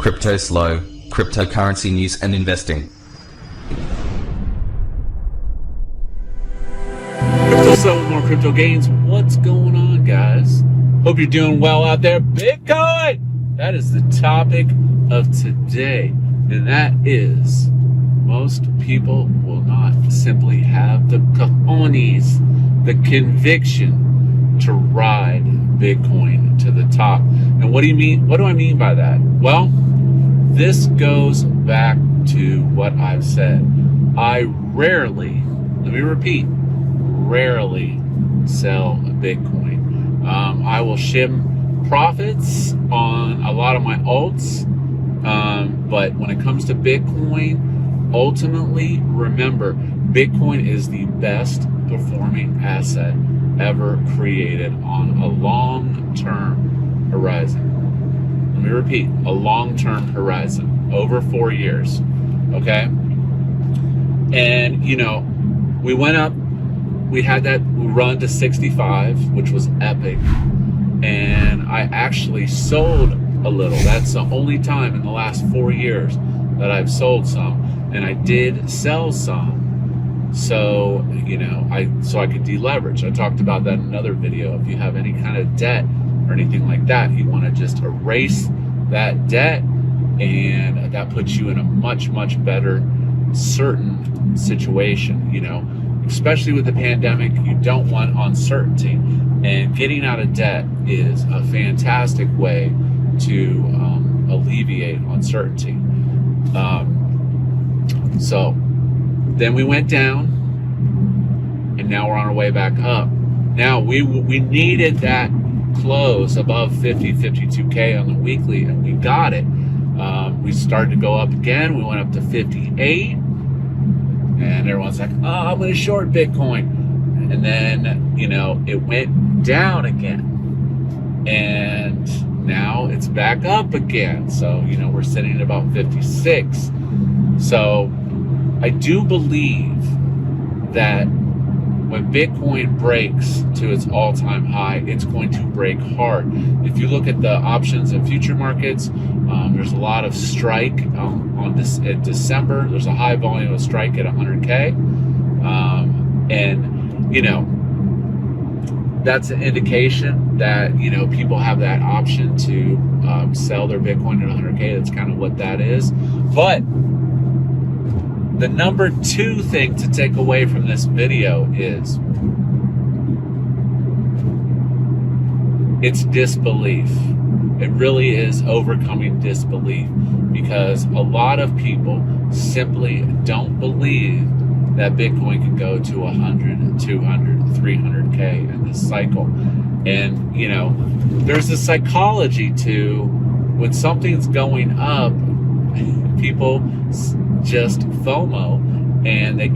Cryptoslo, cryptocurrency news and investing. Cryptoslo with more crypto gains. What's going on, guys? Hope you're doing well out there. Bitcoin! That is the topic of today. And that is, most people will not simply have the cojones, the conviction to ride Bitcoin to the top. And what do you mean? What do I mean by that? Well, this goes back to what I've said. I rarely, let me repeat, rarely sell Bitcoin. I will shim profits on a lot of my alts, but when it comes to Bitcoin, ultimately, remember, Bitcoin is the best performing asset ever created on a long-term horizon. Let me repeat, a long-term horizon, over 4 years, okay? And, you know, we went up, we had that run to 65, which was epic, and I actually sold a little. That's the only time in the last 4 years that I've sold some, and I did sell some. So, you know, so I could deleverage. I talked about that in another video. If you have any kind of debt or anything like that, you want to just erase that debt, and that puts you in a much, much better certain situation, you know. Especially with the pandemic, you don't want uncertainty, and getting out of debt is a fantastic way to alleviate uncertainty. So then we went down, and now we're on our way back up. Now we needed that close above 52K on the weekly, and we got it. We started to go up again. We went up to 58, and everyone's like, oh, I'm going to short Bitcoin. And then, you know, it went down again, and now it's back up again. So, you know, we're sitting at about 56. So I do believe that when Bitcoin breaks to its all-time high, it's going to break hard. If you look at the options and future markets, there's a lot of strike on this in December. There's a high volume of strike at 100K, and you know, that's an indication that, you know, people have that option to sell their Bitcoin at 100K. That's kind of what that is. But the number two thing to take away from this video is it's disbelief. It really is overcoming disbelief, because a lot of people simply don't believe that Bitcoin can go to 100, 200, 300K in this cycle. And, you know, there's a psychology to when something's going up, people just FOMO, and they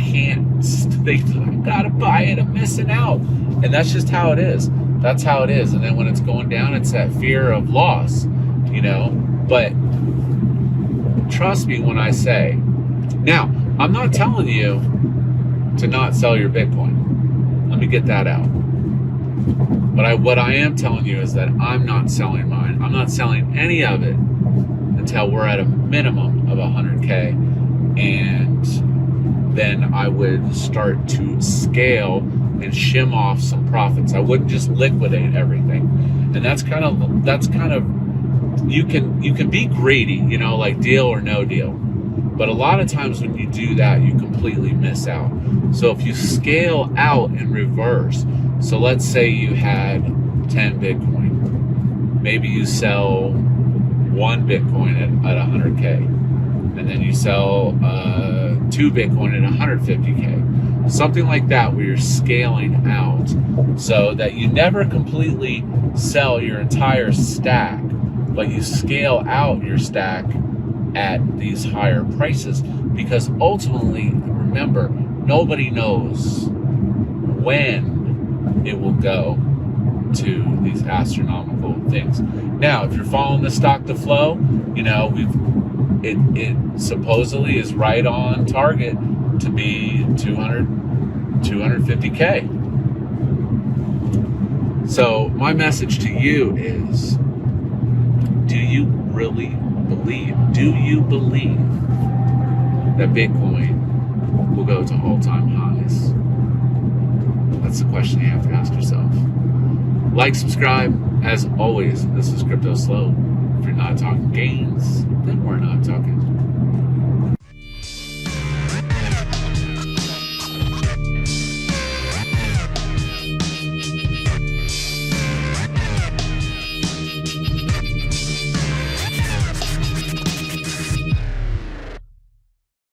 gotta buy it, I'm missing out. And that's just how it is. That's how it is. And then when it's going down, it's that fear of loss, you know. But trust me when I say, now, I'm not telling you to not sell your Bitcoin. Let me get that out. But what I am telling you is that I'm not selling mine. I'm not selling any of it until we're at a minimum of 100K, and then I would start to scale and shim off some profits. I wouldn't just liquidate everything. And that's kind of you can be greedy, you know, like deal or no deal. But a lot of times when you do that, you completely miss out. So if you scale out in reverse, so let's say you had 10 Bitcoin, maybe you sell 1 Bitcoin at 100K, and then you sell 2 Bitcoin at 150K, something like that, where you're scaling out so that you never completely sell your entire stack, but you scale out your stack at these higher prices, because ultimately, remember, nobody knows when it will go to these astronomical things. Now, if you're following the stock to flow, you know, it supposedly is right on target to be 200, 250K. So my message to you is, do you really believe? Do you believe that Bitcoin will go to all-time highs? That's the question you have to ask yourself. Like, subscribe. As always, this is Cryptoslo. If you're not talking gains, then we're